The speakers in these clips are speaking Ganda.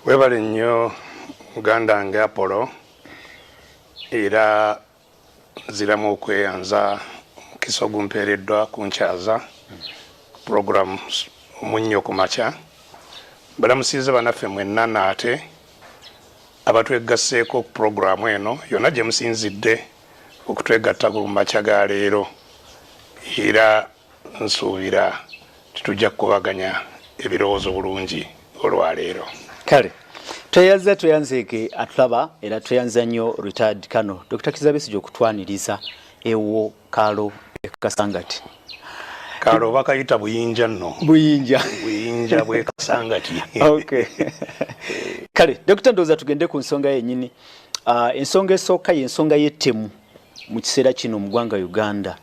Webale nnyo Uganda nga Apollo era ziramu okweyanza omukisa ogumpeereddwa kunkyaza program omunnyo ku makya. Balamusiize bannaffe mwenna naate abatwegasseeko ku programu eno yonna gye musinzidde okutwegatta ku makya ga leero, era nsuubira titujja kukubaganya ebirowoozo bulungi olwaleero. Kale tweyanzeeke atulaba era tweyanza nnyo retired Kano Dr. KIZZA Besigye okutwaniriza ewo Kaalo Kasangati. Kaalo bakayita buyinja nno. Buyinja bwe Kasangati. Okay. Kale Dr. Ndoza tugende ku nsonga yennyini. Ensonga esooka y'ensonga y'ettemu mu kiseera kino mu ggwanga Uganda.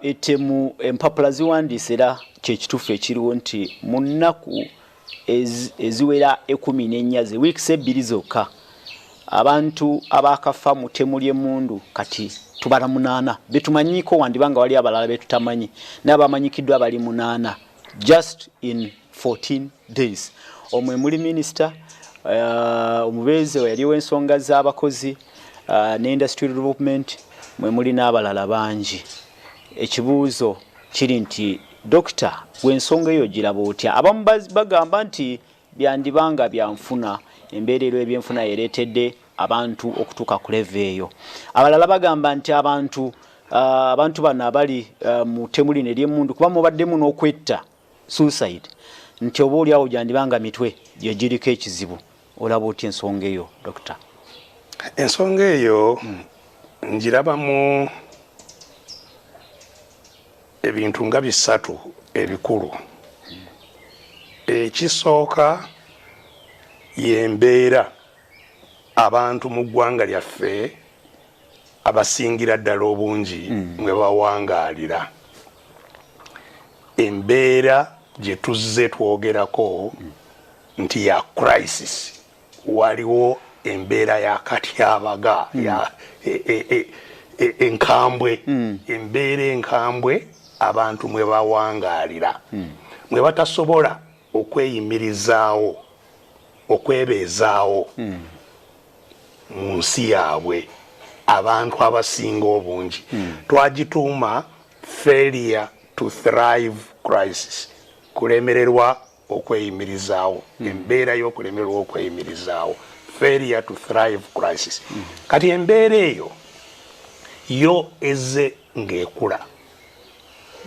Ettemu empapula ziwandiise era kyekituufu ekiriwo nti mu nnaku eziwera 14 weeks 2 zokka abantu abakafa mu ttemu ly'emmundu kati tubala 8 betumanyiiko wandibanga wali abalala betutamanyi n'abamanyikiddwa bali 8 just in 14 days. Omwe muli minister omubeezi yaliwo ensonga z'abakozi ne industry development, mwe muli n'abalala bangi. Ekibuuzo kiri nti Dokita, gw'ensonga eyo giraba otya? Abamu bagamba nti byandibanga byanfuna, embeera ebyenfuna yereetedde abantu okutuuka ku level eyo. Abalala bagamba nti abantu bano abali mu ttemu lino ery'emmundu kuba mubaddemu n'okwetta suicide, nti oba oliawo gyandibanga mitwe gye giriko ekizibu. Olaba otya ensonga eyo Dokita? Ensonga eyo ngirabamu ebintu nga bisatu ebikulu. Ekisooka y'embeera abantu mu ggwanga lyaffe abasingira ddala obungi mwe bawangaalira. Embeera gye tuzze twogerako nti ya crisis. Waliwo embeera ya katyabaga ya enkambwe, embeera enkambwe abantu mwe bawangaalira, mwe batasobola okweyimirizaawo, okwebeezaawo mu nsi yaabwe. Abantu abasinga obungi twagituuma failure to thrive crisis, kulemererwa okweyimirizaawo, embeera y'okulemererwa okweyimirizaawo, failure to thrive crisis. Kati embeera eyo yo ezze ng'ekula,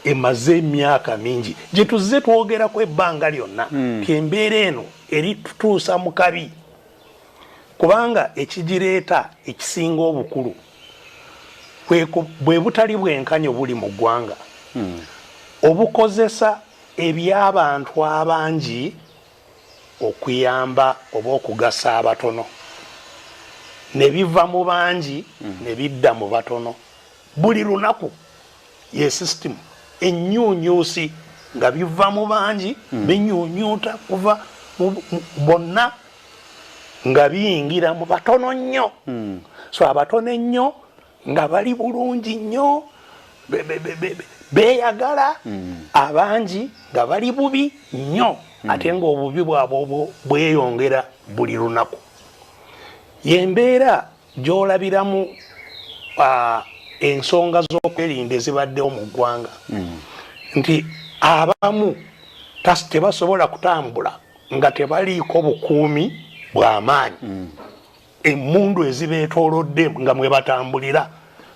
emaze emyaka mingi gye tuzze twogerako ebbanga lyonna ti embeera eno eri tutuusa mu kabi, kubanga ekigireeta ekisinga obukulu bwe butali bwenkanyo buli mu ggwanga obukozesa eby'abantu abangi okuyamba oba okugasa abatono, ne biva mu bangi ne bidda mu batono. Buli lunaku ye system ennyuunyuusi nga biva mu bangi binyuunyuuta kuva bonna nga biyingira mu batono nnyo. So abatono ennyo nga bali bulungi nnyo beeyagala, abangi nga bali bubi nnyo ate ng'obubi bwabwe bweyongera buli lunaku. Yembeera gy'olabiramu ensonga z'okwerinda ezibaddewo mu ggwanga nti abamu tebasobola kutambula nga tebaliiko bukuumi bw'amaanyi. Emmundu ezibeetoolodde nga mwe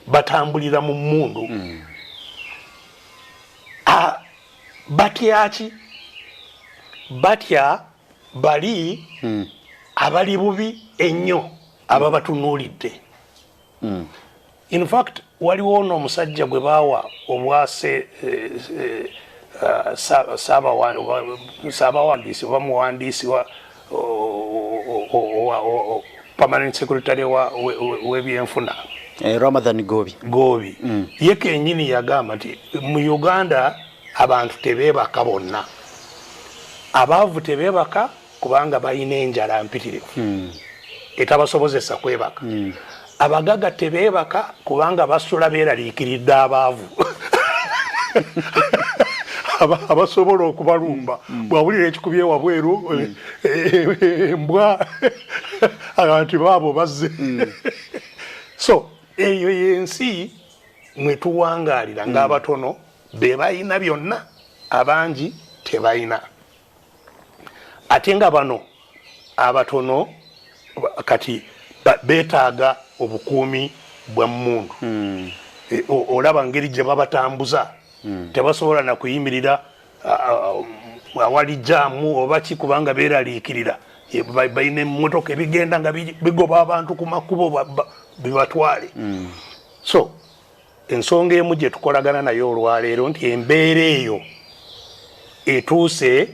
batambulira mu mmundu. Batyaki? Batya bali abali bubi ennyo ababatunuulidde. In fact waliwo n'omusajja gwe baawa obwase saabawandiisi oba muwandiisi wa permanent secretary w'ebyenfuna Ramadhan Gobi. Ye kennyini yagamba nti mu Uganda abantu tebeebaka bonna. Abaavu tebeebaka kubanga balina enjala mpitirivu etabasobozesa kwebaka. Abagaga tebeebaka kubanga basula beeraliikiridde abaavu. abasobola okubalumba bwawulira ekikubye wabweru mbwa abantu baabo bazze so eyo yensi mwe tuwangaalira ng'abatono be balina byonna abangi tebalina ate nga bano abatono kati beetaaga obukuumi bwa mmundu olaba ngeri gye babatambuza tebasobola na kuyimirira awali jaamu oba ki kubanga beeraliikirira balina emmotoka ebigenda nga bigoba abantu ku makubo bibatwale so ensonga emu gye tukolagana nayo olwaleero nti embeera eyo etuuse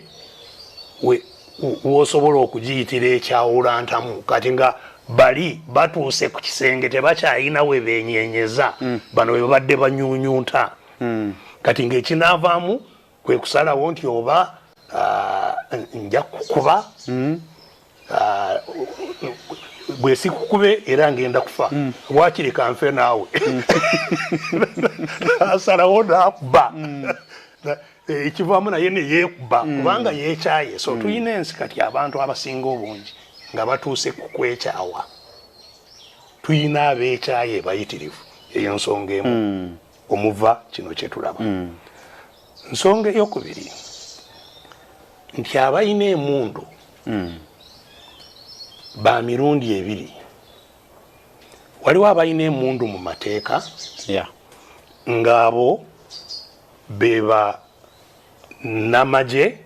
wosobola okugiyitira ekyawulantamu kati nga bali batuuse ku kisenge tebakyalina we benyenyeza bano we babadde banyuunyuuta kati ng'ekinaavaamu kwe kusalawo nti oba nja kukuba bwe sikukube era ngenda kufa waakiri kanfe naawe asalawo n'akuba ekivaamu naye ne yeekuba kubanga yeekyaye so tulina ensi kati abantu abasinga obungi nga batuuse ku kwekyawa tulina abeekyaye bayitirivu eyo nsonga emu omuva kino kye tulaba nsonga eyokubiri nti abalina emundu ba mirundi ebiri waliwo abalina emundu mu mateeka ng'abo beba namaje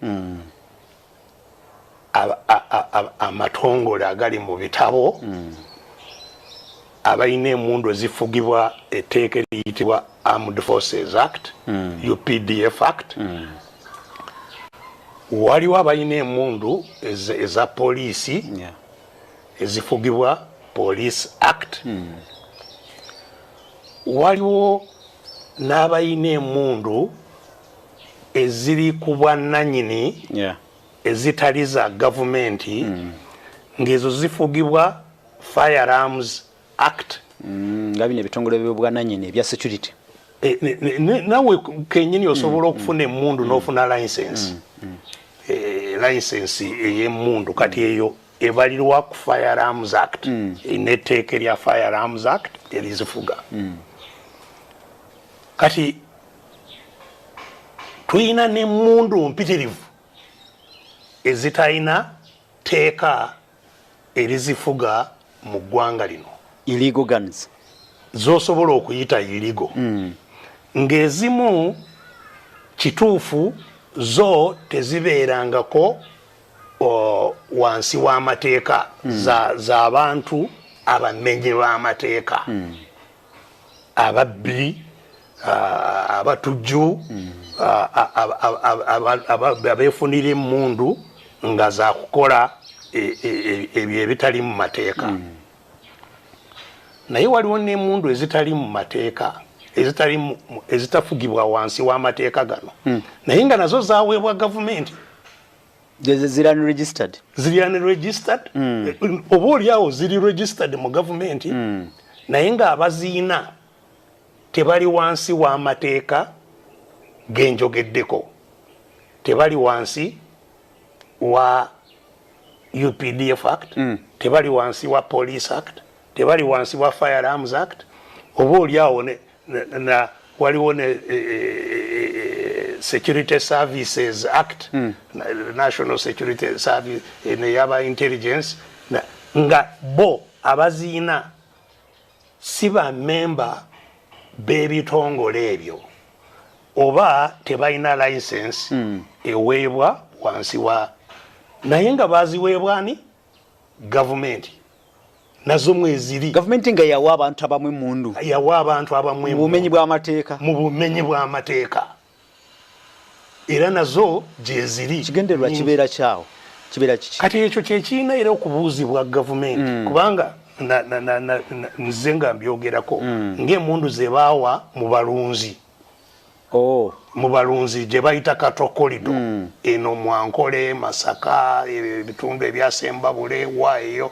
amatongole agali mu bitabo abalina emundu ezifugibwa etteeka eriyitibwa Armed Forces Act UPDF Act waliwo abalina emundu eza poliisi ezifugibwa Police Act waliwo n'abalina emundu eziri ku bwannannyini ezitali za gavumenti ng'ezo zifugibwa Firearms Act nga bino ebitongole by'obwannannyini ebya security nawe kennyini osobola okufuna emundu n'ofuna license license ey'emundu kati eyo ebalirwa ku Firearms Act n'etteeka erya Firearms Act erizifuga kati tulina n'emundu mpitirivu ezitalina teeka erizifuga mu ggwanga lino illegal guns z'osobola okuyita illegal ng'ezimu kituufu zo tezibeerangako wansi w'amateeka z'abantu abamenyi b'amateeka ababbi abatujju abeefunira emmundu nga zakukola ebyo ebitali mu mateeka naye waliwo n'emmundu ezitali mu mateeka ezitafugibwa wansi w'amateeka gano naye nga nazo zaweebwa gavumenti ziri unregistered oba oliawo ziri registered mu gavumenti naye nga abaziina tebali wansi w'amateeka genjogeddeko tebali wansi wa UPDF Act tebali wansi wa Police Act tebali wansi wa Firearms Act oba oliawo waliwo ne Security Services Act National Security Service neyaba intelligence nga bo abaziina si ba memba b'ebitongole ebyo oba tebalina license eweebwa wansi wa naye nga baziweebwani gavumenti nazo mweziri gavumenti nga yawa abantu abamwe mundu yawa abantu abamwe mu bumenyi bw'amateeka era nazo gyeziri kigendererwa kibeera kyawo kibeera kiki kati ekyo kyekirina era okubuuzibwa gavumenti kubanga nze nga mbyogerako ng'emundu ze baawa mu balunzi mu balunzi gye bayita katokolido eno Mwankole Masaka ebitundu ebyasembabule wa eyo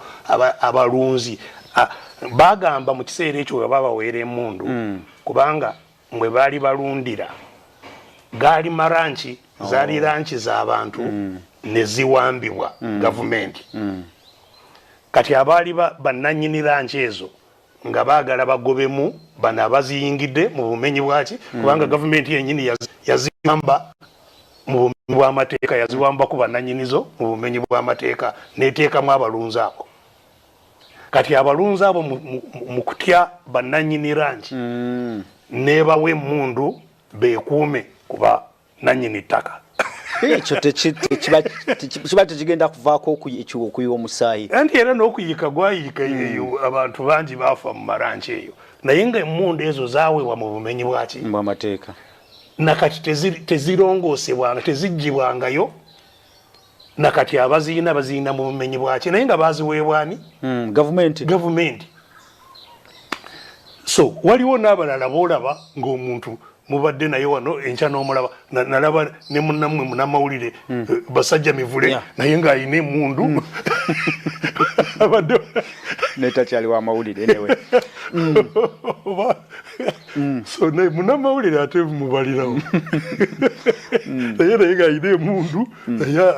abalunzi bagamba mu kiseera ekyo we babaweera emundu kubanga mwe baali balundira gaali maranchi zaali ranchi z'abantu ne ziwambibwa gavumenti kati abaali bannannyini ranchi ezo nga baagala bagobemu bano abaziyingidde mu bumenyi bwaki kubanga gavumenti yennyini yaziwamba mu bumenyi bw'amateeka yaziwamba ku bannannyinizo mu bumenyi bw'amateeka neteekamu abalunzi abo kati abalunzi abo mu kutya bannannyini ranchi nebawa emmundu beekuume kuba nannyini ttaka ekyo kiba tekigenda kuvaako okuyiwa omusaayi anti era n'okuyika gwayika eyo abantu bangi baafa mu maranchi eyo naye nga emmundu ezo zaaweebwa mu bumenyi bwaki bw'amateeka nakati tezirongoosebwanga teziggyibwangayo nakati baziyina mu bumenyi bwaki naye nga baziweebwani gavumenti so waliwo n'abalala boolaba ng'omuntu mubadde naye wano enkya n'omulaba nalaba ne munnammwe munamawulire basajja mivule naye ng'ayina emmundu abadde netakyali wa mawulire enewe so naye munamawulire ate mubalirawo naye ng'ayina emmundu naye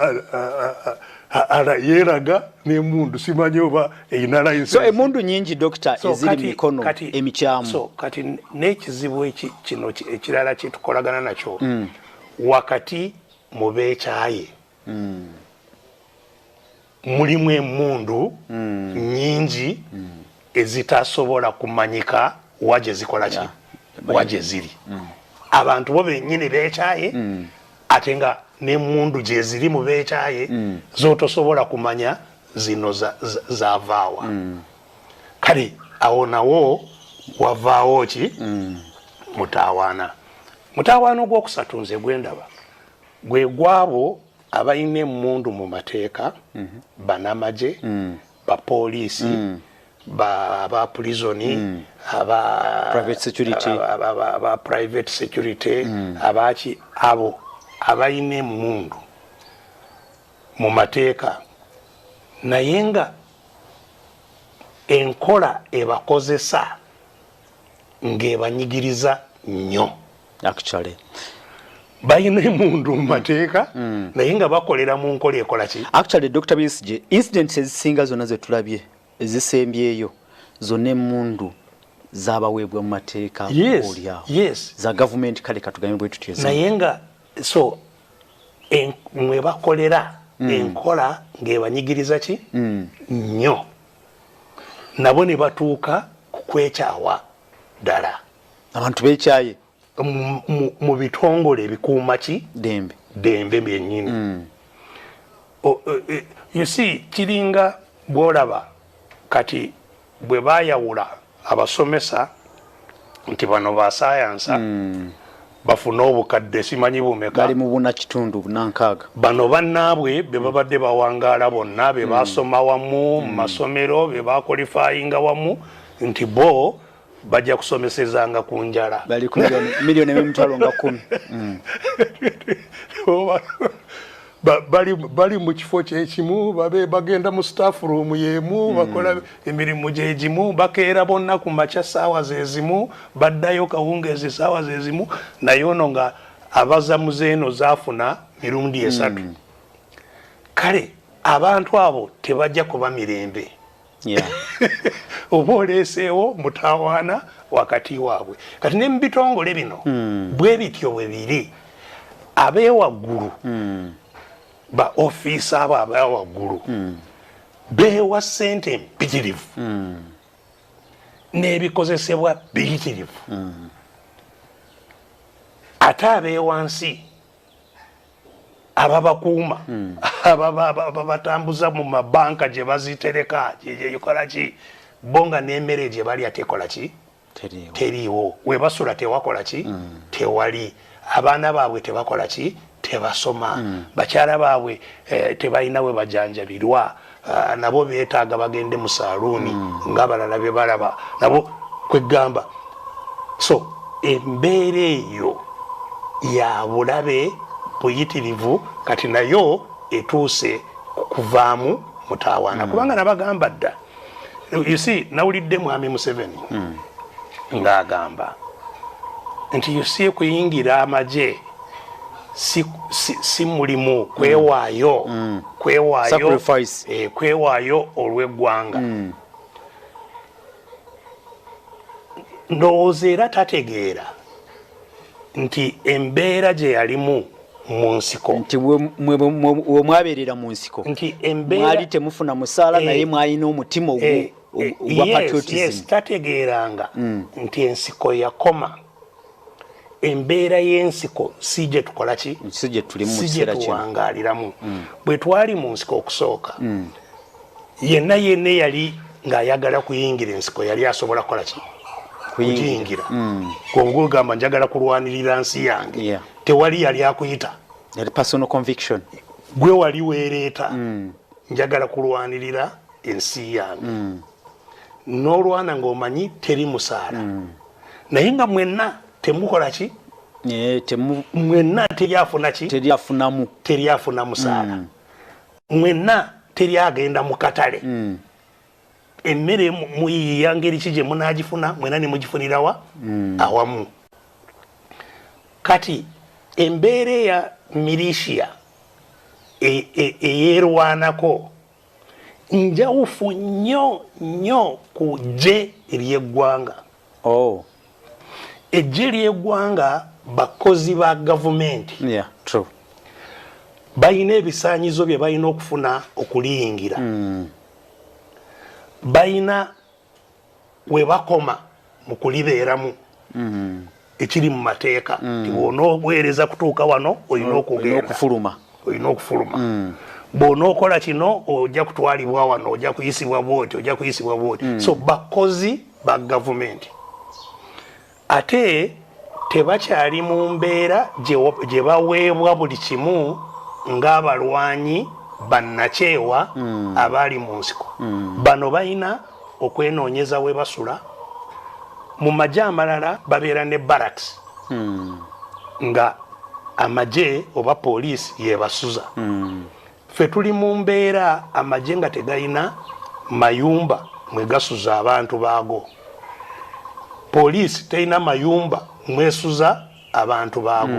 yeeraga n'emmundu simanyi oba eyina layinsi so emmundu nyingi dokita eziri mu mikono emikyamu so kati n'ekizibu kino ekirala kyetukolagana nakyo wakati mu beekyaye mulimu emmundu nyingi ezitasobola kumanyika wagye zikola ki wagye ziri abantu bo bennyini beekyaye ate nga n'emmundu gye ziri mu beekyaye zotosobola kumanya zino zavaawa kale awo nawo wavaawo ki mutawaana ogwokusatu nze gwendaba gwe gwabo abalina emmundu mu mateeka banamagye bapoliisi abapurizoni aba private security abaki abo abalina emmundu mu mateeka naye nga enkola ebakozesa ng'ebanyigiriza nnyo actually balina emmundu mu mateeka naye nga bakolera mu nkola ekola ki actually Dr. Besigye incidents ezisinga zonna zetulabye ezisembyeyo zonna emmundu zabaweebwa mu mateeka olyawo za gavumenti kale katugambe bwe tutyo naye nga so mwe bakolera enkola ng'ebanyigiriza ki nnyo nabo ne batuuka ku kwekyawa ddala abantu beekyaye mu bitongole ebikuuma ki dembe byennyini you see kiringa bw'olaba kati bwe baayawula abasomesa nti bano basayansa bafuna obukadde simanyi bumeka bali mu buna kitundu bunankaaga bano bannaabwe be babadde bawangaala bonna be basoma wamu mu masomero be bakolifayinga wamu nti bo bajja kusomesezanga ku njala bali ku milioni emitwalo nga 10 bali mu kifo kyekimu bagenda mu staff room yemu bakola emirimu gyegimu bakeera bonna ku makya ssaawa zezimu baddayo kawungeezi ssaawa zezimu naye ono nga abaza muzeeno zaafuna mirundi 3 kale abantu abo tebajja kuba mirembe oba oleeseewo mutawaana wakati waabwe kati ne mu bitongole bino bwe bityo bwe biri abeewaggulu ba ofiisa abo abeewaggulu beewa ssente mpitirivu n'ebikozesebwa biyitirivu ate abeewansi ababakuuma ababatambuza mu mabanka gye bazitereka gyekola ki bo nga n'emmere gye balya tekola ki teriiwo we basula tewakola ki tewali abaana baabwe tebakola ki tebasoma bakyala baabwe tebalina we bajanjabirwa nabo beetaaga bagende mu saaluuni ng'abalala bye balaba nabo kwegamba so embeera eyo ya bulabe buyitirivu kati nayo etuuse kuvaamu mutawaana kubanga nabagamba dda you see nawulidde mwami Museveni ng'agamba nti you see kuyingira amagye si mulimu kwewaayo sacrifice kwewaayo olw'eggwanga ndowooza era tategeera nti embeera gye yalimu mu nsiko nti we mwabeerera mu nsiko nti embeera mwali temufuna musaala naye mwalina omutima ogwa patriotism tategeeranga nti ensiko yakoma embeera y'ensiko si gye tukola ki si gye tuli mu si gye kiseera kino tuwangaaliramu bwe twali mu nsiko okusooka yenna yali ng'ayagala kuyingira ensiko yali asobola kukola ki kuyingira kongugamba njagala kulwanirira nsi yange tewali yali akuyita yali personal conviction gwe wali weereeta njagala kulwanirira ensi yange n'olwana ng'omanyi teri musaala naye nga mwenna temukola ki mwenna teryafuna ki teryafuna musaala mwenna teryagenda mu katale emmere muyiiya ngeri ki gye munaagifuna mwena ne mugifunirawa awamu kati embeera eya milishiya eyerwanako njawufu nnyo ku gye ery'eggwanga ejje ly'eggwanga bakozi ba gavumenti balina ebisaanyizo bye balina okufuna okuliyingira balina we bakoma mu kulibeeramu ekiri mu mateeka ti bw'onooweereza kutuuka wano olina okugenda olina okufuluma bw'onookola kino ojja kutwalibwa wano ojja kuyisibwa bwoti ojja kuyisibwa bwoti so bakozi ba gavumenti ate tebakyali mu mbeera gye baweebwa buli kimu ng'abalwanyi bannakyewa abaali mu nsiko bano balina okwenoonyeza we basula mu magye amalala babeera ne barracks nga amagye oba poliisi yebasuza ffe tuli mu mbeera amagye nga tegalina mayumba mwe gasuza abantu baago poliisi terina mayumba mwesuza abantu baago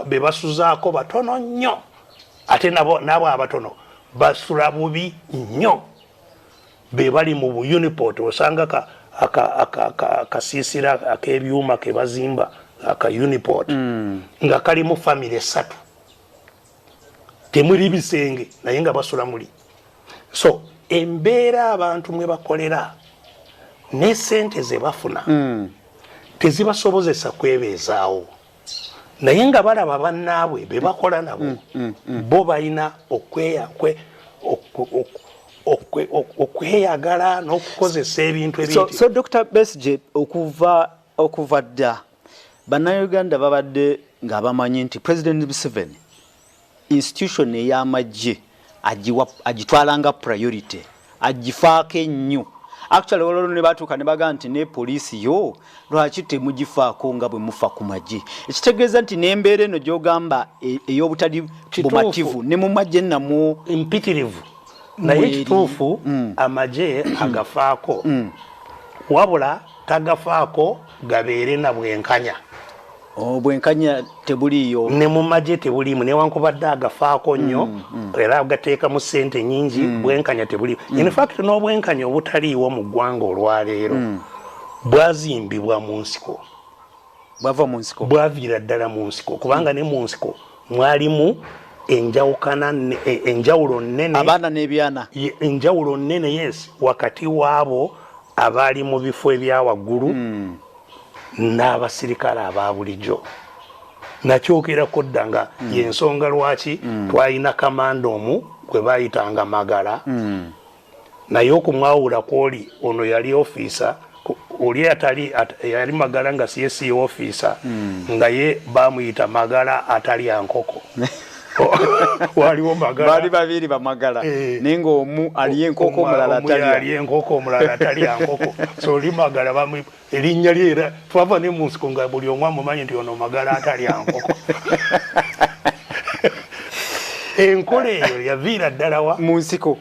be basuzaako batono nnyo ate nabo abatono basula bubi nnyo be bali mu Uniport osanga akasiisira ak'ebyuma ke bazimba aka Uniport nga kalimu famire 3 temuli bisenge naye nga basula muli so embeera abantu mwe bakolera ne sente ze bafuna tezibasobozesa kwebeezaawo naye nga balaba bannaabwe be bakola nabo bo balina okweyagala n'okukozesa ebintu ebintu so Dr. Besigye okuva dda bannayuganda babadde ng'abamanyi nti President Museveni institution ey'amagye agitwala nga priority agifaako ennyo actually olwo ne batuuka ne baga nti ne poliisi yo lwaki temugifaako nga bwe mufa ku magye ekitegeeza nti n'embeera eno gy'ogamba ey'obutali bumativu ne mu magye namu mpitirivu naye kituufu amagye agafaako wabula tagafaako gabeere na bwenkanya bwenkanya tebuliiyo ne mu magye tebuliimu newankubadde agafaako nnyo era agateeka mu ssente nnyingi bwenkanya tebuliimu in fact n'obwenkanya obutaliiwo mu ggwanga olwaleero bwazimbibwa mu nsiko bwava mu nsiko bwaviira ddala mu nsiko kubanga ne mu nsiko mwalimu enjawulo nnene abaana n'ebyana enjawulo nnene yes wakati waabo abaali mu bifo ebya waggulu n'abasirikale aba bulijjo nakyogerako dda nga yensonga lwaki twalina kamanda omu gwe baayitanga Magala naye okumwawula kwoli ono yali ofiisa oli yali Magala nga si ofiisa nga ye bamuyita Magala atalya nkoko waliwo Magala bali babiri ba Magala nenga omu ali enkoko omulala atalya nkoko so oli Magala bamu erinnya lyera twava ne mu nsiko nga buli omu amumanyi nti ono Magala atalya nkoko enkola eyo yaviira ddala wa mu nsiko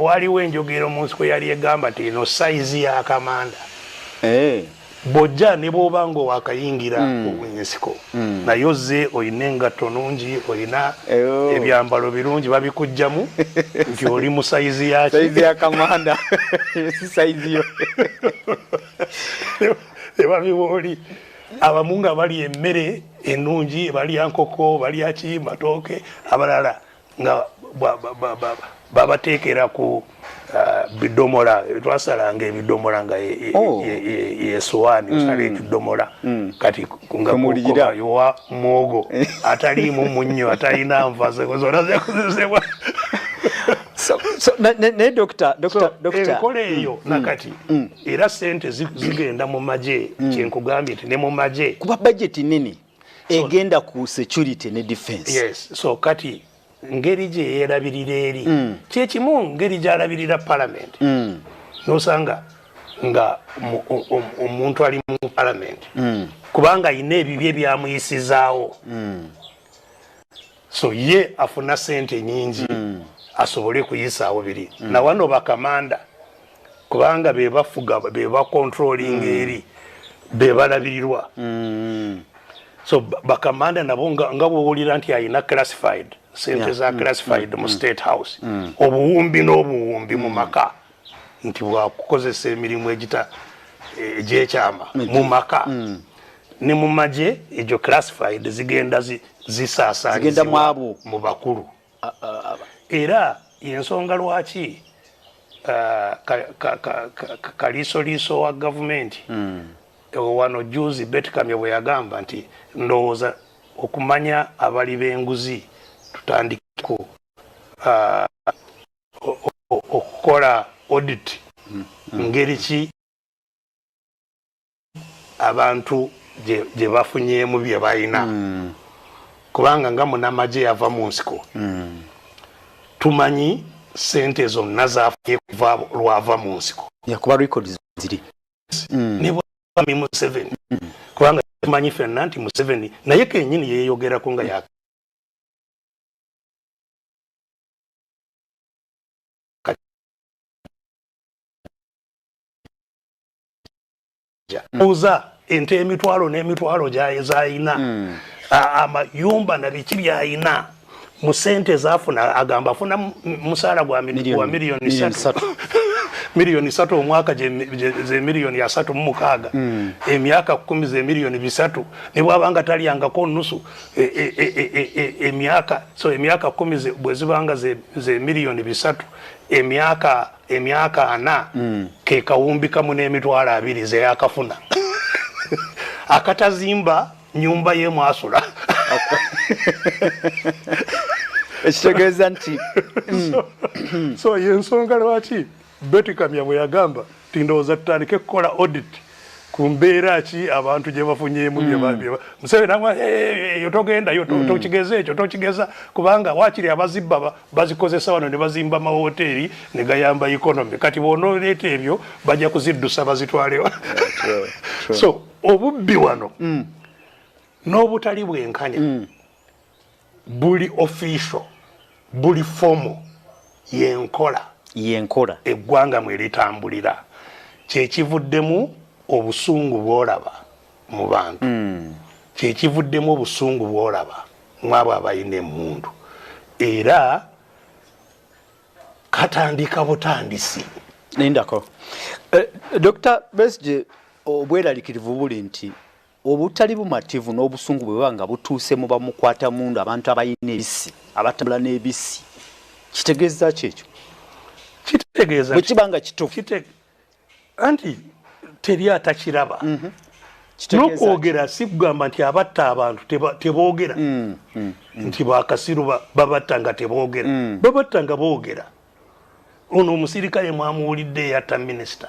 waliwo enjogero mu nsiko yali egamba nti eno sayizi ya kamanda bojja ne bw'obanga wakayingira ensiko naye ozze olina engatto nungi olina ebyambalo birungi babikugjamu nti oli mu sayizi yaki sayizi ya kamanda si sayizi yo ebabiwooli abamu nga bali emmere ennungi balya nkoko balya ki matooke abalala nga babateekera ku bidomola twasalanga ebidomola nga yesowaani osala ekidomola kati nga yowa mwogo ataliimu munnyo atalina nva zona zekozesebwa naye enkola eyo nakati era sente zigenda mu magye kyenkugambye nti ne mu magye kuba bajeti nini egenda ku security ne defense. Yes, so kati ngeri gye yeerabirira eri kyekimu ngeri gy'alabirira parliament nosanga nga omuntu ali mu parliament kubanga ayina ebibye byamuyisizaawo so ye afuna sente nyingi asobole kuyisaawo biri na wano bakamanda kubanga be bafuga be bacontrolling eri be balabirirwa so bakamanda nabo nga bwowulira nti ayina classified sente za classified mu state house obuwumbi n'obuwumbi mu maka nti bwakukozesa emirimu egyekyama mu maka ne mu magye egyo classified zigenda zisaasaanyizibwa mu bakulu era yensonga lwaki kaliisoliiso wa gavumenti wano juzi Betkamye bwe yagamba nti ndowooza okumanya abali b'enguzi tutandikeko okukola audit ngeri ki abantu gye bafunyemu bye balina kubanga nga munamagye yava mu nsiko tumanyi sente zonna zafuye kuva lwava mu nsiko yakuba records ziri ne bwami Museveni kubanga tumanyi ffenna nti Museveni naye kennyini yeeyogerako nga ya uza ente emitwalo n'emitwalo gyayina amayumba na biki byayina mu sente zaafuna agamba afuna musaala gwa miliyoni 3 miliyoni 3 omwaka ze miliyoni 3.6 emyaka 10 ze miliyoni 3 ne bwabanga talyangako nusu emyaka 10 bwe zibanga ze miliyoni 3 emyaka 4 ke kawumbi kamu n'emitwalo 2 ze yakafuna akatazimba nyumba ye mwasula ekitegeeza nti so yensonga lwaki Betkamye bwe yagamba ti ndowooza tutandike kukola audit ku mbeera ki abantu gye bafunyemu Museveni namwa yotogenda tokigeza ekyo tokigeza kubanga wakiri abazibba bazikozesa wano ne bazimba mawoteeri ne gayamba economy kati bw'onooleeta ebyo bajja kuziddusa bazitwalewa so obubbi wano n'obutali bwenkanya buli official buli formal yenkola eggwanga mwe litambulira kyekivuddemu obusungu bw'olaba mu bantu kyekivuddemu obusungu bw'olaba mwabo abalina emmundu era katandika butandisi nindako Dr. Besigye obweralikirivu buli nti obutali bumativu n'obusungu bwe banga butuuse mu bamukwata mundu abantu abayina ebisi abatambula n'ebisi kitegeeza kyekyo kitegeeza bwe kibanga kituufu anti teri atakiraba n'okwogera si kugamba nti abatta abantu teboogera nti bakasiru babatta nga teboogera babatta nga boogera ono omusirikale mwamuwulidde yatta minisita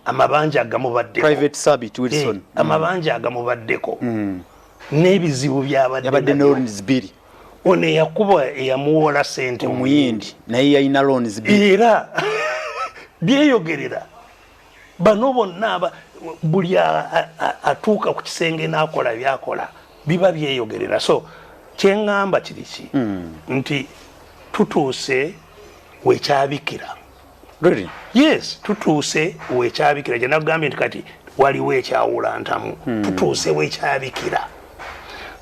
amabanja agamubaddeko Private Sabit Wilson amabanja agamubaddeko n'ebizibu byabadde loans biri ono eyakuba eyamuwola sente omuyindi naye yalina loans biri era byeyogerera bano bonna buli atuuka ku kisenge n'akola byakola biba byeyogerera so kyeŋŋamba kiriki nti tutuuse wekyabikira really yes tutuuse wekyabikira gye nagambye nti kati waliwo ekyawula ntamu tutuusewo ekyabikira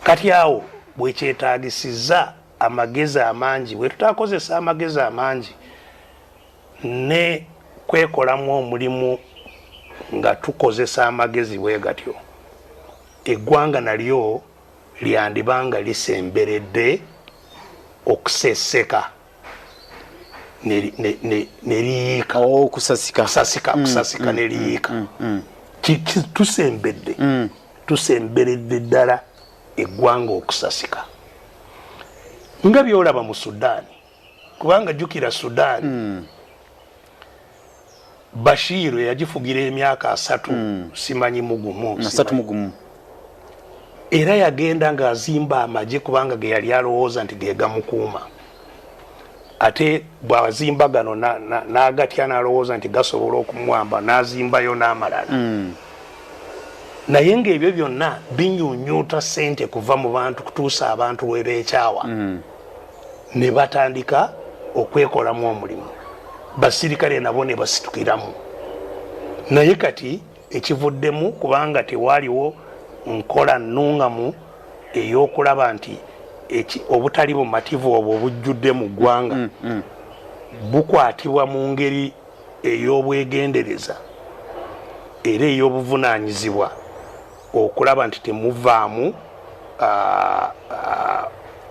kati awo bwekyetaagisiza amagezi amangi bwe tutakozesa amagezi amangi ne kwekolamu omulimu nga tukozesa amagezi bwe gatyo eggwanga nalyo lyandibanga lisemberedde okuseseka neriyiika kusasika neriyiika tusemberedde ddala eggwanga okusasika nga byolaba mu Sudan kubanga jjukira Sudan Bashir yagifugira emyaka 3 simanyi mugumu era yagenda ng'azimba amagye kubanga ge yali alowooza nti ge gamukuuma ate bw'azimba gano n'agatya n'alowooza nti gasobola okumwamba n'azimbayo n'amalala naye ng'ebyo byonna binyuunyuuta ssente kuva mu bantu kutuusa abantu bwe beekyawa ne batandika okwekolamu omulimu basirikale nabo ne basitukiramu naye kati ekivuddemu kubanga tewaaliwo nkola nnungamu ey'okulaba nti obutali bumativu obwo obujjudde mu ggwanga bukwatibwa mu ngeri ey'obwegendereza era ey'obuvunaanyizibwa okulaba nti temuvaamu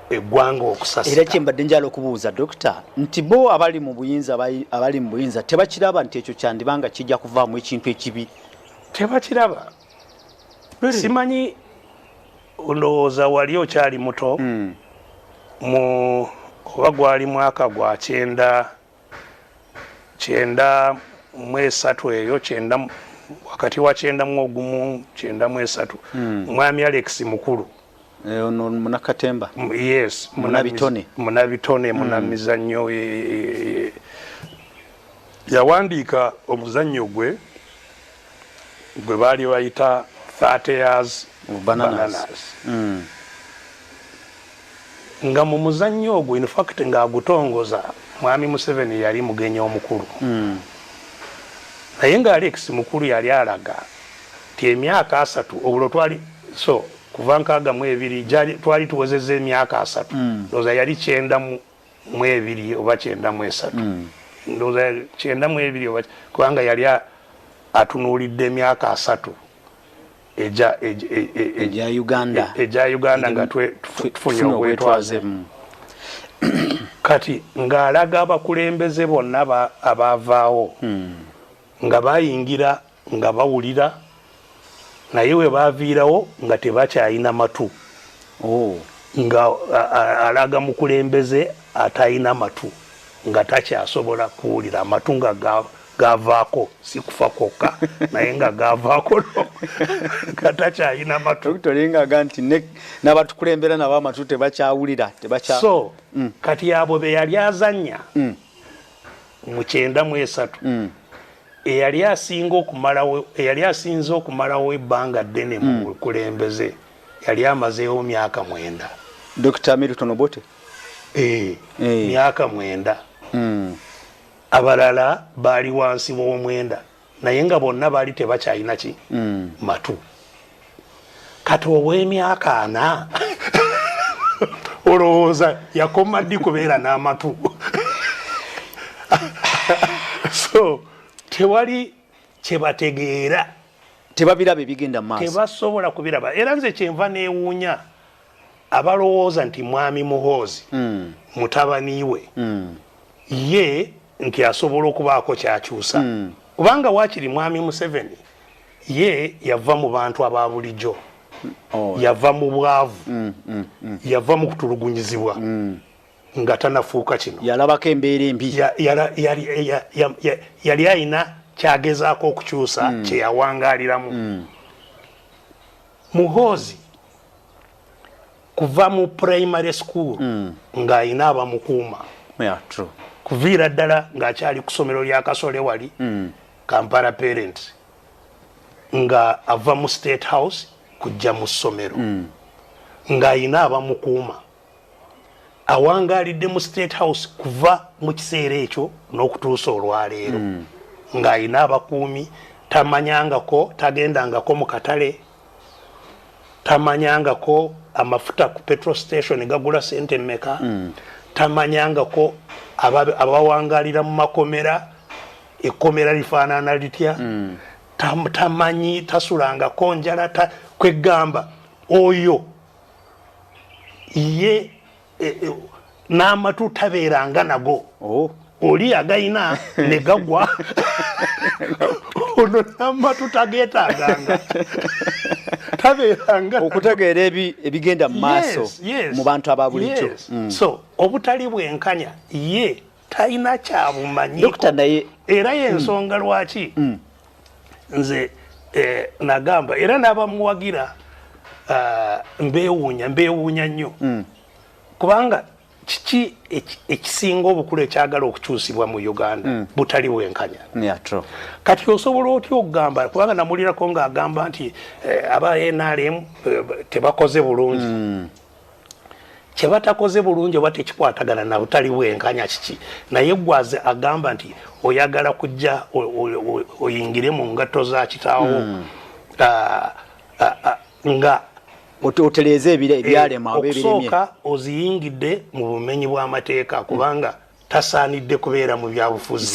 eggwanga okusasika. Era kyembadde njala okubuuza Dokita nti bo abali mu buyinza tebakiraba nti ekyo kyandibanga kijja kuvaamu ekintu ekibi. Tebakiraba. Simanyi ndowooza wali okyali muto mu oba gwali mwaka gwa 93 eyo wakati wa 91 93 mwami Alex mukulu ono Munakatemba yes munabitone munamizannyo yawandiika omuzannyo gwe baali bayita 30 years bananas. Nga mu muzannyo ogwo in fact ng'agutongoza mwami Museveni yali mugenyi omukulu naye nga Alex mukulu yali alaga ti emyaka 3 obulo twali so kuva 62 twali tuwezezza emyaka 3 ndowooza yali 92 oba 93 ndowooza 92 oba kubanga yali atunuulidde emyaka 3 eja Uganda nga tufunye obwetwaze kati ng'alaga abakulembeze bonna abaavaawo nga bayingira nga bawulira naye we baaviirawo nga tebakyayina matu nga alaga mukulembeze atayina matu nga takyasobola kuwulira amatu nga gavaako si kufa kwokka naye nga gavaako nga takyayina matu tolingaga nti n'abatukulembera nabo amatu tebakyawulira so kati abo be yali azannya mu 93 eyali asinze okumalawo ebbanga ddene mu bukulembeze yali amazeewo myaka 9 Dr. Milton Obote myaka 9 abalala baali wansi w'omwenda naye nga bonna baali tebakyalina ki matu kati ow'emyaka 4 olowooza yakoma ddi kubeera n'amatu so tewali kyebategeera tebabiraba ebigenda mu maaso tebasobola kubiraba era nze kyenva neewuunya abalowooza nti mwami Muhoozi mutabani we ye nti asobola okubaako kyakyusa kubanga waakiri mwami Museveni ye yava mu bantu aba bulijjo yava mu bwavu yava mu kutulugunyizibwa nga tanafuuka kino yalabako embeera embi yali ayina kyagezaako okukyusa kyeyawangaaliramu Muhoozi kuva mu primary school ng'ayina abamukuuma kuviira ddala ng'akyali ku ssomero lya Kasole wali Kampala Parents nga ava mu State House kujja mu ssomero ng'ayina abamukuuma awangaalidde mu State House kuva mu kiseera ekyo n'okutuusa olwaleero ng'ayina abakuumi tamanyangako tagendangako mu katale tamanyangako amafuta ku petrol station gagula sente mmeka tamanyangako abawangalira mu makomera ekkomera lifaanana litya tamanyi tasulangako njala kwegamba oyo ye n'amatu tabeeranga nago oli agayina ne gagwa ono n'amatu tageetaaganga tabeeranga okutegeera ebigenda mu maaso mu bantu ababulijjo so obutali bwenkanya ye talina kyabumanyi era y'ensonga lwaki nze nagamba era n'abamuwagira mbeewuunya nnyo kubanga kiki ekisinga obukulu ekyagala okukyusibwa mu Uganda butali bwenkanya kati osobola otya okugamba kubanga namulirako ng'agamba nti aba NRM tebakoze bulungi kyebatakoze bulungi oba tekikwatagana na butali bwenkanya kiki naye gwaze agamba nti oyagala kujja oyingire mu ngatto za kitaawo nga oteleze ebyalema okusooka oziyingidde mu bumenyi bw'amateeka kubanga tasaanidde kubeera mu byabufuzi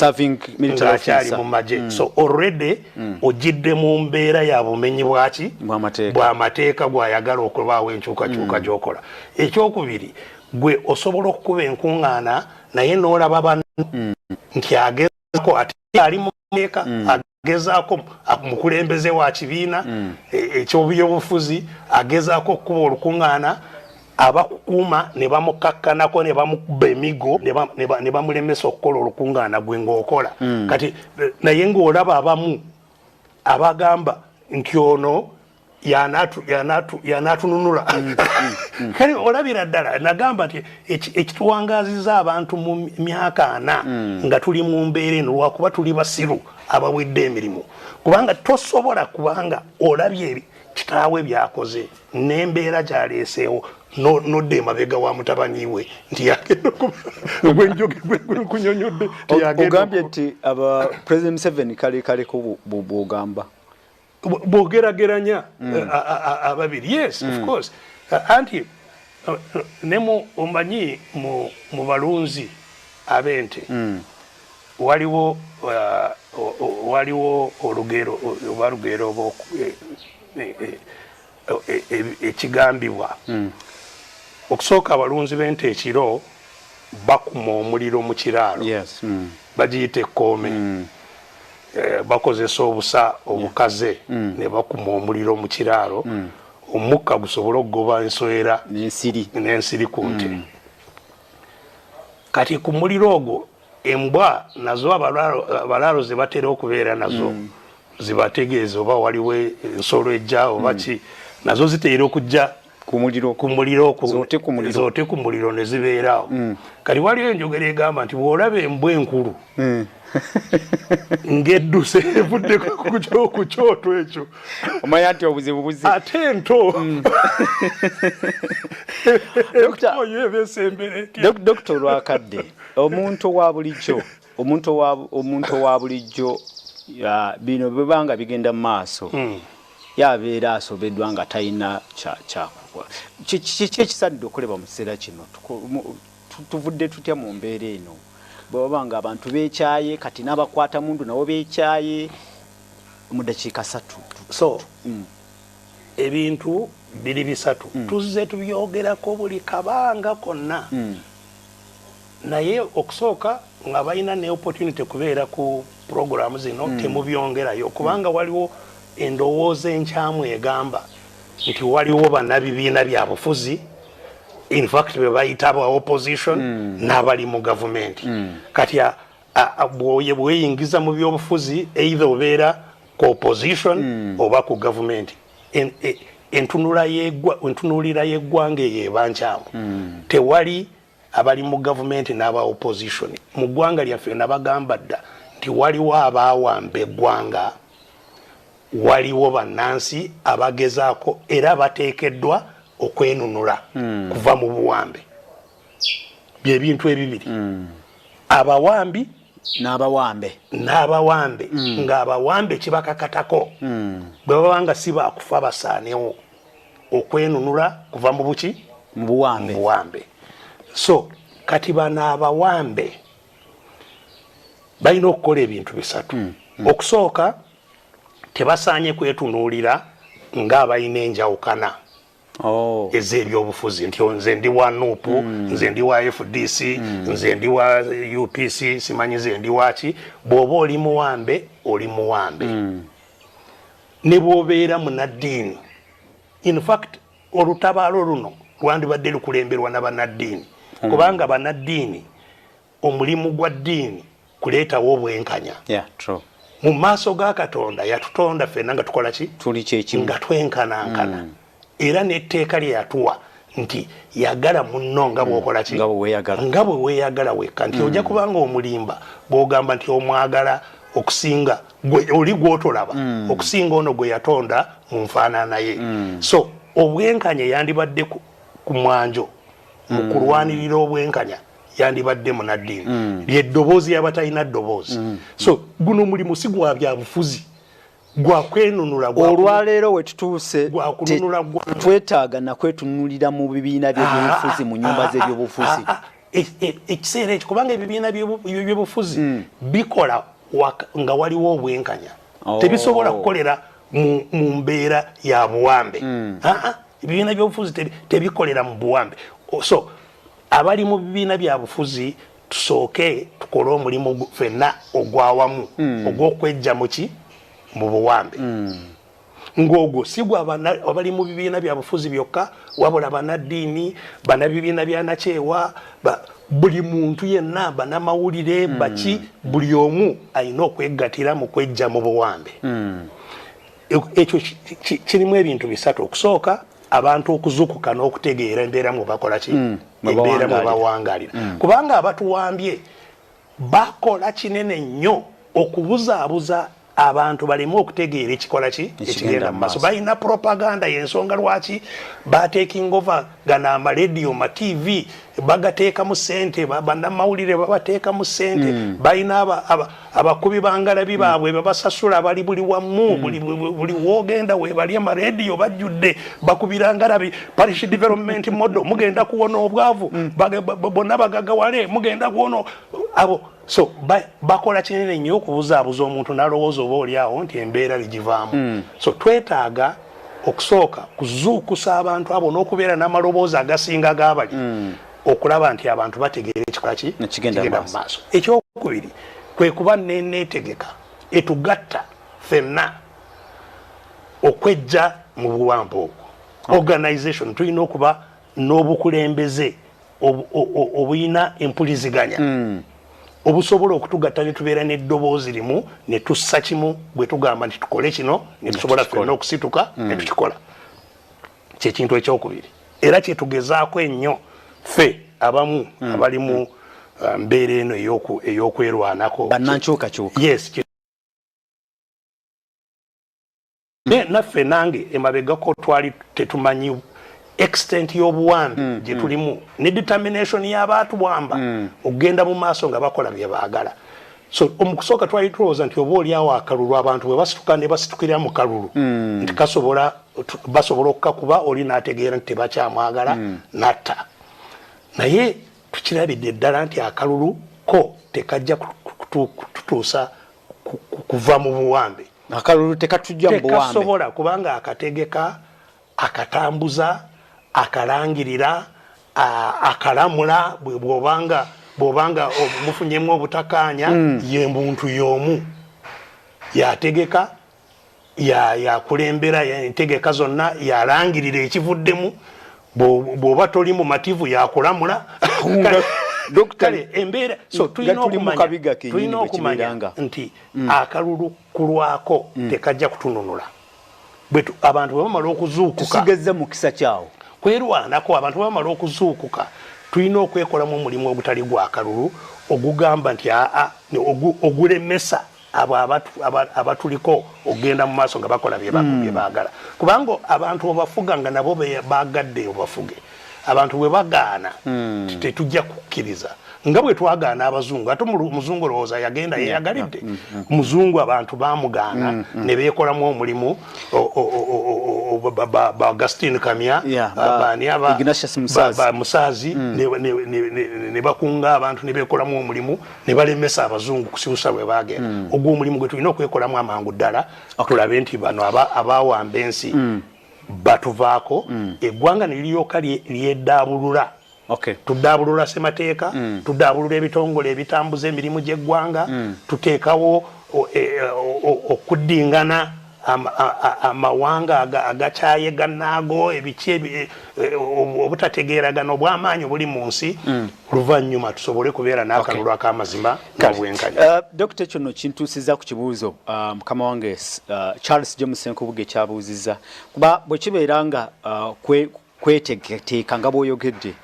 ng'akyali mu magye so already ojjidde mu mbeera ya bumenyi bw'amateeka gw'ayagala okubaawo enkyukakyuka gy'okola ekyokubiri gwe osobola okukuba enkuŋŋaana naye n'olaba banno nti agezaako ate ali mu mateeka agezaako mukulembeze wa kibiina eky'obyobufuzi agezaako okukuba olukuŋŋaana abakukuuma ne bamukakkanako ne bamukuba emigo ne bamulemesa okukola olukuŋŋaana gwe ng'okola kati naye ng'olaba abamu abagamba nti ono yanaatununula kale olabira ddala nagamba nti ekituwangaaziza abantu mu myaka 4 nga tuli mu mbeera eno lwakuba tuli basiru abawedde emirimu kubanga tosobola kubanga olabye kitaawe byakoze n'embeera gyaleeseewo nodde emabega wa mutabani we nti yagenda gwenjoge kunyonyodde ogambye nti President Museveni kaleko bwogamba bwogerageranya ababiri yes of course anti nemu omanyi mu balunzi ab'ente waliwo olugero oba lugero ekigambibwa okusooka abalunzi b'ente ekiro bakuma omuliro mu kiraalo bagiyita ekkoome bakozesa obusa obukaze ne bakuma omuliro mu kiraalo omukka gusobola okugoba enswera n'ensiri ku nte kati ku muliro ogwo embwa nazo abalaalo ze batera okubeera nazo zibategeeza oba waliwo ensolo ejja oba ki nazo ziteera okujja ku muliro zoote ku muliro ne zibeerawo kati waliwo enjogera egamba nti bw'olaba embwa enkulu ng'edduse evudde ku kyoto ekyo omanya nti obuzibu buzi ate ento Dr. Lwakadde omuntu wa bulijjo bino bwebanga bigenda mu maaso yabeera asobeddwa nga talina kyakukola kiki ekisaanidde okuleba mu kiseera kino tuvudde tutya mu mbeera eno bwebaba nga abantu beekyaye kati n'abakwata mundu nabo beekyaye mu dakiika 3 so ebintu biri bisatu tuzze tubyogerako buli kabanga konna naye okusooka nga balina ne opportunity kubeera ku programu zino temubyongerayo kubanga waliwo endowooza enkyamu egamba nti waliwo bannabibiina bya bufuzi in fact be bayita aba opposition n'abali mu gavumenti kati bweyingiza mu byobufuzi either obeera ku opposition oba ku gavumenti entunulira y'eggwanga eyo eba nkyamu tewali abali mu gavumenti n'aba opposition mu ggwanga lyaffe nabagamba dda nti waliwo abaawamba eggwanga waliwo bannansi abagezaako era bateekeddwa okwenunula kuva mu buwambe byebintu ebibiri abawambi n'abawambe ng'abawambe kibakakatako bwe babanga si baakufa basaanewo okwenunula kuva mu buki mu buwambe. So kati bano abawambe balina okukola ebintu bisatu. Okusooka tebasaanye kwetunuulira ng'abalina enjawukana ez'ebyobufuzi nti nze ndi wa NUP, nze ndi wa FDC, nze ndi wa UPC, simanyi nze ndi waki. Bw'oba oli muwambe oli muwambe. Ne bw'obeera munaddiini. In fact olutabaalo luno lwandibadde lukulemberwa n'abannaddiini kubanga bannaddiini omulimu gwa ddiini kuleetawo obwenkanya. Mu maaso ga Katonda yatutonda ffenna nga tukola ki? Tuli kyekimu. Nga twenkanankana. Era n'etteeka lye yatuwa nti yagala munno nga bw'okola ki? Nga bwe weeyagala wekka. Nti ojja kubanga omulimba bw'ogamba nti omwagala okusinga oli gw'otolaba okusinga ono gwe yatonda mu nfaanana ye. So obwenkanya yandibadde ku mwanjo mu kulwanirira obwenkanya yandibadde munaddiini. Ly'eddoboozi y'abatalina ddoboozi. So guno omulimu si gwa byabufuzi gwa kwenunula. Olwaleero we tutuuse twetaaga nakwetunulira mu bibiina by'ebyobufuzi mu nnyumba z'ebyobufuzi. Ekiseera ekyo kubanga ebibiina by'ebyobufuzi bikola nga waliwo obwenkanya. Tebisobola kukolera mu mbeera ya buwambe. Ebibiina by'obufuzi tebikolera mu buwambe. So abali mu bibiina bya bufuzi tusooke tukole omulimu ffenna ogwawamu ogw'okwejja muki mu buwambe. Ng'ogwo si gwa abali mu bibiina bya bufuzi byokka wabula bannaddiini, bannabibiina bya nakyewa, buli muntu yenna, bannamawulire baki, buli omu alina okwegattira mu kwejja mu buwambe. Ekyo kirimu ebintu bisatu. Okusooka abantu okuzukuka n'okutegeera embeera mu bakola ki? Embeera mu bawangalira. Kubanga abatuwambye bakola kinene nnyo okubuzaabuza abantu balemu okutegeera ekikola ki? Ekigenda mu maaso. Balina propaganda y'ensonga lwaki bateking over gana amarediyo ma TV bagateeka mu ssente, bannamawulire babateeka mu ssente, balina abakubi bangalabi baabwe babasasula bali buli wamu, buli wogenda webali amarediyo bajjudde bakubira ngalabi. Parish development model mugenda kuwona obwavu, bonna bagagawale mugenda kuwona abo. So bakola kinene nnyo okubuzaabuza omuntu n'alowooza oba oli awo nti embeera ligivaamu. So twetaaga okusooka kuzuukusa abantu abo n'okubeera n'amaloboozi agasinga g'abali okulaba nti abantu bategeera ekikola ki? Ekigenda mu maaso. Ekyokubiri kwe kuba neetegeka etugatta ffenna okwejja mu buwambe obwo. Organization tulina okuba n'obukulembeze obuyina empuliziganya obusobola okutugatta ne tubeera n'eddoboozi limu ne tussa kimu bwe tugamba nti tukole kino ne tusobola ffenna okusituka ne tukikola. Kyekintu ekyokubiri era kyetugezaako ennyo ffe abamu abali mu mbeera eno ey'okwerwanako. Bannankyukakyuka. Yes. Naffe nange emabegako twali tetumanyi extent y'obuwambi gye tulimu ne determination y'abaatuwamba okugenda mu maaso nga bakola bye baagala. So omukusooka twali tulowooza nti oba oliawo akalulu abantu bwe basituka ne basitukira mu kalulu nti basobola okukakuba oli n'ategeera nti tebakyamwagala natta. Naye tukirabidde ddala nti akalulu ko tekajja kututuusa kuva mu buwambe. Akalulu tekatujja mu buwambe. Tekasobola kubanga akategeka, akatambuza, akalangirira, akalamula bw'obanga mufunyemu obutakanya ye muntu y'omu yategeka yakulembera entegeka zonna yalangirira ekivuddemu bw'oba toli mu mativu yakulamula. Kale embeera so tulina okumanya nti akalulu kulwako tekajja kutununula. Abantu bwe bamala okuzuukuka tusigezze mu kisa kyawo kwerwanako. Abantu bwe bamala okuzuukuka tulina okwekolamu omulimu ogutali gwa kalulu ogugamba nti ogulemesa abo abatuliko ogenda mu maaso nga bakola bye baagala. Kubanga abantu obafuga nga nabo bagadde obafuge. abantu bwe bagaana tetujja kukkiriza nga bwe twagaana abazungu ate muzungu lowooza yagenda yeyagalidde muzungu abantu baamugaana ne beekolamu omulimu ba Augustine Kamya Musaazi ne bakunga abantu ne beekolamu omulimu ne balemesa abazungu kusibusa bwe bagenda ogwo omulimu gwe tulina okwekolamu amangu ddala tulabe nti bano abaawamba ensi batuvaako eggwanga ne liryoka lyeddaabulula tuddaabulula ssemateeka tuddaabulula ebitongole ebitambuza emirimu gy'eggwanga tuteekawo okuddingana amawanga agakyaye gannaago ebiki obutategeeragana obw'amaanyi obuli mu nsi oluvannyuma tusobole kubeera n'akalulu ak'amazima nga bwenkanya. Dr. kyono kintuusiza ku kibuuzo mukama wange Charles James Nkubuge kyabuuzizza kuba bwe kibeera nga kweteekateeka nga bw'oyogedde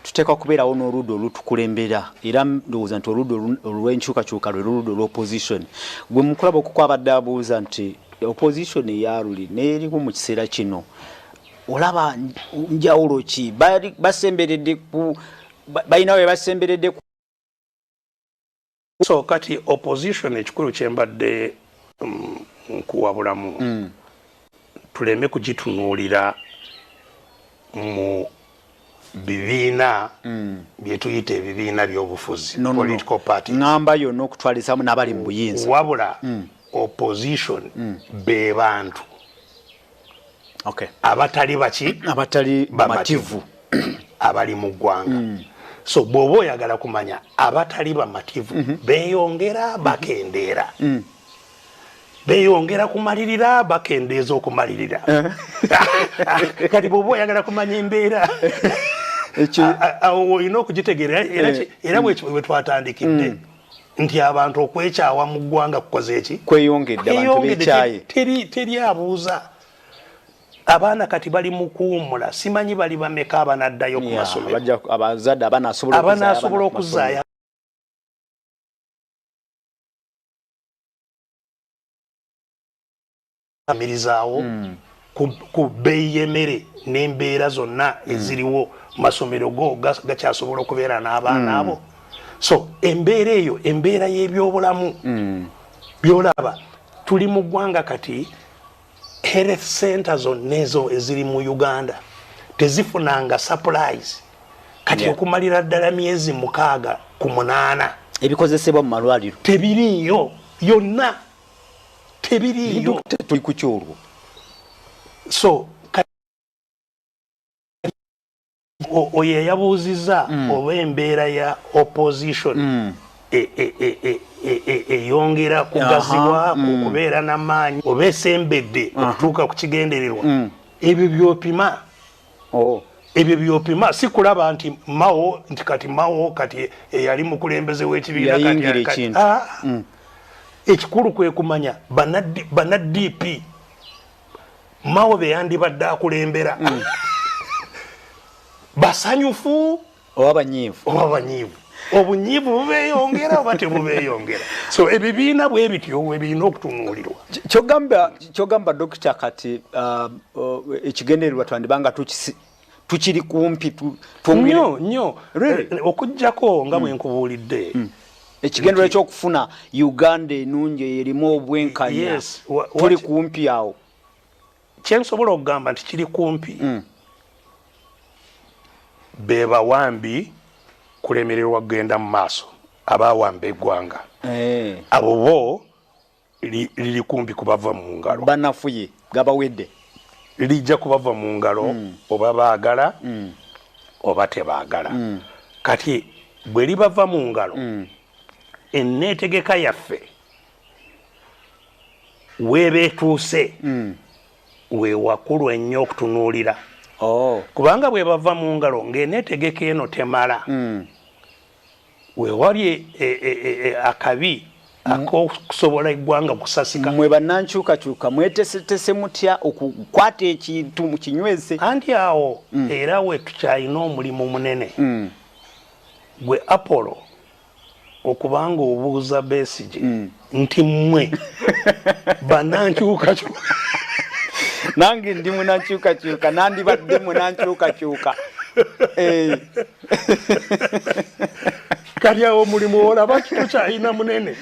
tuteekwa kubeerawo n'oludda olutukulembera era ndowooza nti oludda olw'enkyukakyuka lwe luludda olw'opposition gwe mukulaba okuko abadde abuuza nti opposition eyaluli n'erimu mu kiseera kino olaba njawulo ki basemberedde balina we basemberedde so kati opposition ekikulu kyembadde nkuwabulamu tuleme kugitunuulira mu bibiina byetuyita ebibiina by'obufuzi political parties ngamba yonna okutwalizamu n'abali mu buyinza wabula opposition be bantu abatali bamativu abali mu ggwanga so bw'oba oyagala kumanya abatali bamativu beeyongera bakendeera beeyongera kumalirira bakendeeza okumalirira kati bw'oba oyagala kumanya embeera olina okugitegeera era bwe twatandikidde nti abantu okwekyawa mu ggwanga kukoze eki kweyongedde abantu beekyaye teri abuuza abaana kati bali mu kuwummula simanyi bali bameka abanaddayo ku masomero abazadde abanaasobola okuzaayo amirizaawo ku bbeeyi y'emmere n'embeera zonna eziriwo masomero go gakyasobola okubeera n'abaana abo so embeera eyo embeera y'ebyobulamu byolaba tuli mu ggwanga kati health center zonna ezo eziri mu Uganda tezifunanga supplies kati okumalira ddala myezi 6 ku 8 ebikozesebwa mu malwaliro tebiriiyo yonna tebiriiyo tuli ku kyolwo so oyo yabuuzizza oba embeera ya opposition eyongera kugazibwa kubeera n'amaanyi oba esembedde okutuuka ku kigendererwa ebyo byopima ebyo byopima si kulaba nti Mao kati eyali mukulembeze w'ekibiina ekikulu kwe kumanya bana DP Mao be yandibadde akulembera basanyufu oba banyiivu obunyiivu bubeeyongera oba tebubeeyongera so ebibiina bwe bityo webiina okutunuulirwa kyogamba dokita kati ekigendererwa twandibanga tukiri kumpi nnyo okuggyako nga bwe nkubuulidde ekigendererwa ekyokufuna Uganda enungi erimu obwenkanya tuli kumpi awo kyensobola okugamba nti kiri kumpi be bawambi kulemererwa kugenda mu maaso abawamba eggwanga abo bo liri kumpi kubava mu ngalo banafuye gabawedde lijja kubava mu ngalo oba baagala oba tebaagala kati bwe libava mu ngalo enneetegeka yaffe weebeetuuse weewakulu ennyo okutunuulira kubanga bwe bava mu ngalo ng'enneetegeka eno temala weewali akabi akokusobola eggwanga kusasika mwe bannankyukakyuka mwetesetese mutya okukwata ekintu mu kinyweze anti awo era we tukyalina omulimu munene gwe Apollo okubanga obuuza Besigye nti mmwe bannankyukakyuka nange ndi munankyukakyuka nandibadde munankyukakyuka kali awo mulimu olaba kitukyalina munene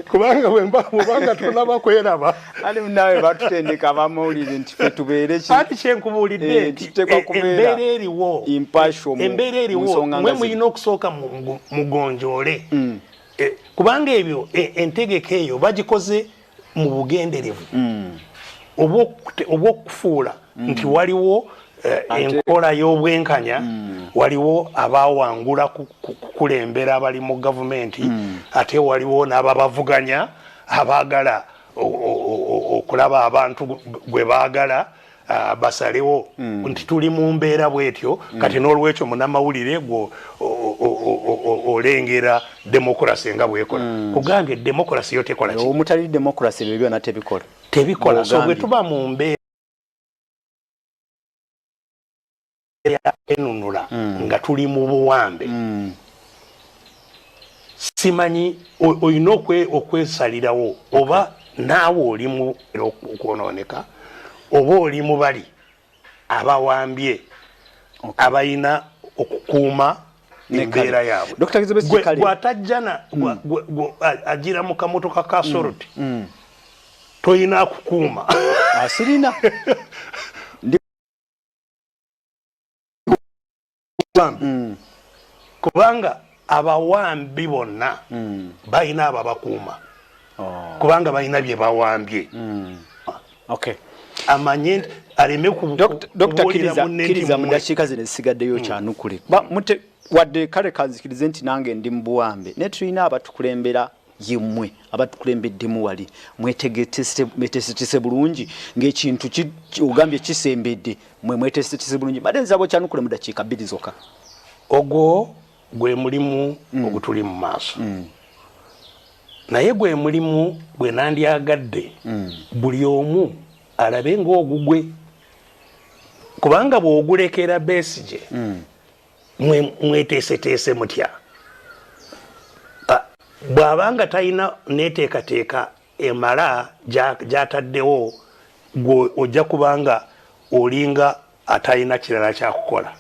kubanga bwebanga tonaba kweraba ali nawe batutendeka abamawulire nti fe tubeere ati kyenkubuulidde nti embeera eriwo mwe mulina okusooka mugonjoole kubanga ebyo entegeka eyo bagikoze mu bugenderevu obw'okufuula nti waliwo enkola y'obwenkanya waliwo abawangula kukulembera abali mu gavumenti ate waliwo n'ababavuganya abaagala okulaba abantu gwe baagala basalewo nti tuli mu mbeera bwetyo kati n'olwekyo munnamawulire gwe olengera demokrasi nga bwekola kugambye demokrasi yo tekola ki omutali demokrasi ebyo byonna tebikola so bwe tuba mu mbeera enunula nga tuli mu buwambe simanyi olina okwesalirawo oba naawe oli mu okwonooneka oba oli mu bali abawambye abayina okukuuma embeera yaabwe gwatajjana agira mu kamotoka ka soroti toyina akukuuma asirina kubanga abawambi bonna balina ababakuuma kubanga balina bye bawambye amanye aleme kiriza mu dakiika zino ezisigaddeyo kyanukule wadde kale kanzikirize nti nange ndi mu buwambe naye tulina abatukulembera yemmwe abatukulembeddemu wali mwetegetese bulungi ng'ekintu ogambye kisembedde mwe mwetegetese bulungi badde nzabo kyanukule mu dakiika 2 zokka ogwo gwe mulimu ogutuli mu maaso naye gwe mulimu gwe nandyagadde buli omu alabe ng'ogugwe kubanga bw'ogulekera Besigye mweteeseteese mutya bw'abanga talina neteekateeka emala gy'ataddewo gwe ojja kubanga olinga atalina kirala kyakukola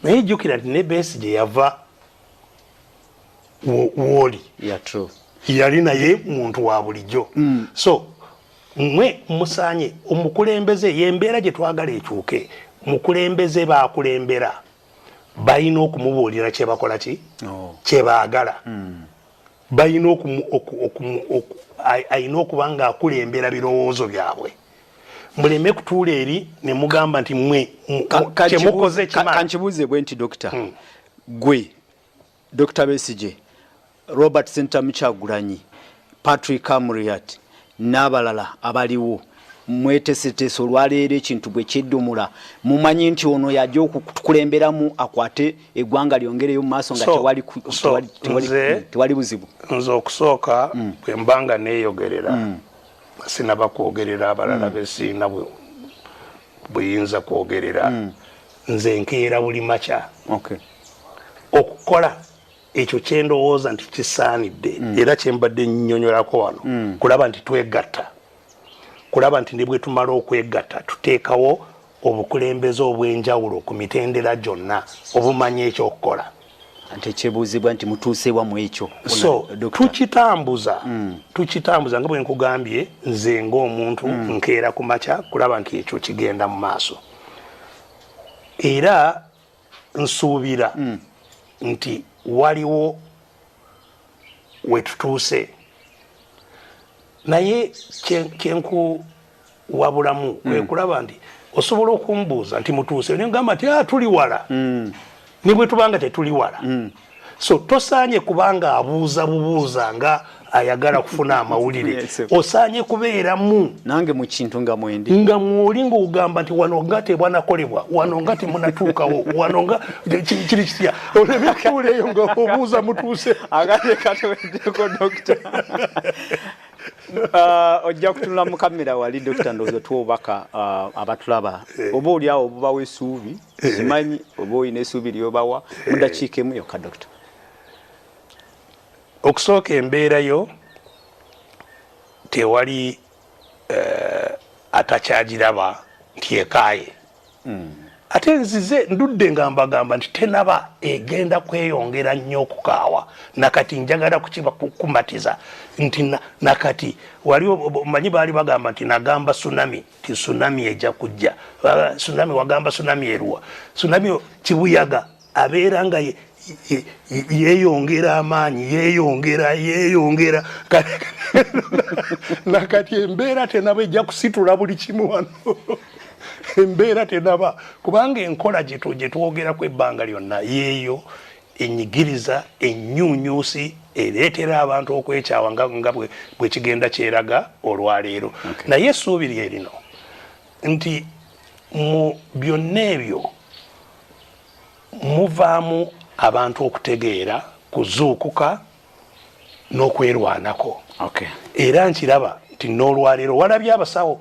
naye jjukira nti ne Besigye yava w'oli yali naye muntu wa bulijjo so mwe musanye omukulembeze yembeera gye twagala ekyuke mukulembeze baakulembera balina okumubuulira kye bakola ki kye baagala balina alina okuba nga akulembera birowoozo byabwe muleme kutuula eri ne mugamba nti mwe kyemukoze kankibuuze bwe nti dokita gwe Dr. Besigye Robert Sentamuchagulanyi Patrick Amuriat n'abalala abaliwo mwetesetese olwaleero ekintu bwe kiddumula mumanyi nti ono yajja okutukulemberamu akwate eggwanga lyongereyo mu maaso nga tewali buzibu nze okusooka bwe mbanga neeyogerera sinaba kwogerera abalala besiina bweyinza kwogerera nze nkeera buli makya okukola ekyo kyendowooza nti kisaanidde era kyembadde nnyonnyolako wano kulaba nti twegatta kulaba nti ne bwe tumala okwegatta tuteekawo obukulembeze obw'enjawulo ku mitendera gyonna obumanya ekyokukola ate kyebuuzibwa nti mutuusewa mu ekyo so tukitambuza nga bwe nkugambye nze ng'omuntu nkeera ku makya kulaba nti ekyo kigenda mu maaso era nsuubira nti waliwo wetutuuse naye kyenkuwabulamu kwekulaba nti osobola okumbuuza nti mutuuse nengamba nti tuli wala ne bwe tubanga tetuli wala so tosaanye kubanga abuuza bubuuza nga ayagala kufuna amawulire osaanye kubeeramu nange mu kintu nga mwendi nga mwoli ng'ogamba nti wano nga tebwanakolebwa wano nga temunatuukawo wano nga kiri kitya oleme kutuuleeyo nga obuuza mutuuse agate katoweddeko dokita ojja kutunula mu kamera wali dokita ndowooza tuwobaka abatulaba oba oli awo obubawa essuubi simanyi oba olina essuubi lyobawa mu dakiika emu yokka dokita okusooka embeera yo tewali atakyagiraba nti ekaaye ate nzize ndudde ngamba nti tenaba egenda kweyongera nnyo okukaawa nakati njagala kukiba kumatiza nti nakati wali manyi baali bagamba nti nagamba tsunami ti tsunami ejja kujja tsunami wagamba tsunami eruwa tsunami kibuyaga abeera nga yeyongera amaanyi yeyongera nakati embeera tenaba ejja kusitula buli kimu wano embeera tenaba kubanga enkola gye twogeraku ebbanga lyonna yeeyo enyigiriza ennyuunyuusi ereetera abantu okwekyawa nga bwe kigenda kyeraga olwaleero naye essuubiri erino nti mu byonna ebyo muvaamu abantu okutegeera kuzuukuka n'okwerwanako era nkiraba nti n'olwaleero walabye abasawo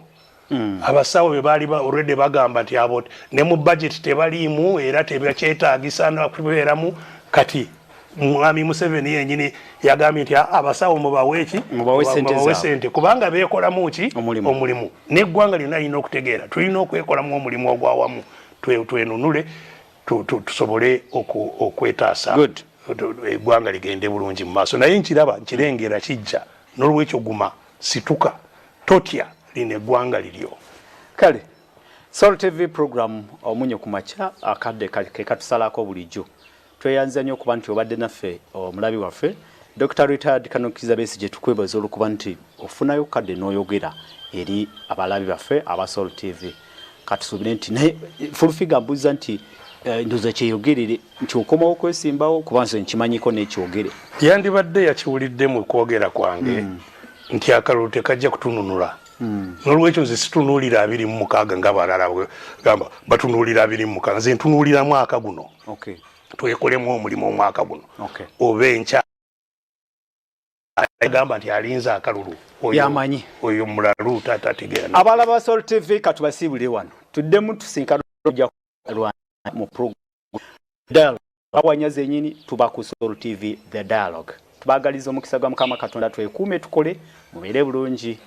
abasawo be baali already bagamba nti abo ne mu budget tebaliimu era tebakyetaagisa nakubeeramu kati mwami Museveni yennyini yagambye nti abasawo mubawe sente kubanga beekolamu ki omulimu n'eggwanga lyonna lirina okutegeera tulina okwekolamu omulimu ogwawamu twenunule tusobole okwetaasa eggwanga ligende bulungi mu maaso naye nkiraba nkirengera kijja n'olwekyo guma situka totya lino eggwanga liryo kale Soul TV program omunyo ku makya akadde ke katusalako bulijjo tweyanza nnyo okuba nti obadde naffe omulabi waffe Dr. Retired KIIZZA Besigye tukwebaza olukuba nti ofunayo kadde n'oyogera eri abalabi baffe aba Soul TV katusuubire nti naye fulufiga mbuuza nti ndoza kyeyogerere nti okomawo okwesimbawo kuba nze nkimanyiko n'ekyogere yandibadde yakiwulidde mu kwogera kwange nti akalulu tekajja kutununula n'olwekyo nze situnuulira 26 nga balala gamba batunuulira 26 nze ntunuulira mwaka guno twekolemu omulimu omwaka guno oba enkya agamba nti alinza akalulu yamanyi oyo mulalu tatategeera abalaba ba Soul TV katubasiibule wano tuddemu tusinkana mu program dialogue awanyaze ennyini tuba ku Soul TV the dialogue tubagaliza omukisa gwa Mukama Katonda twekuume tukole mubeere bulungi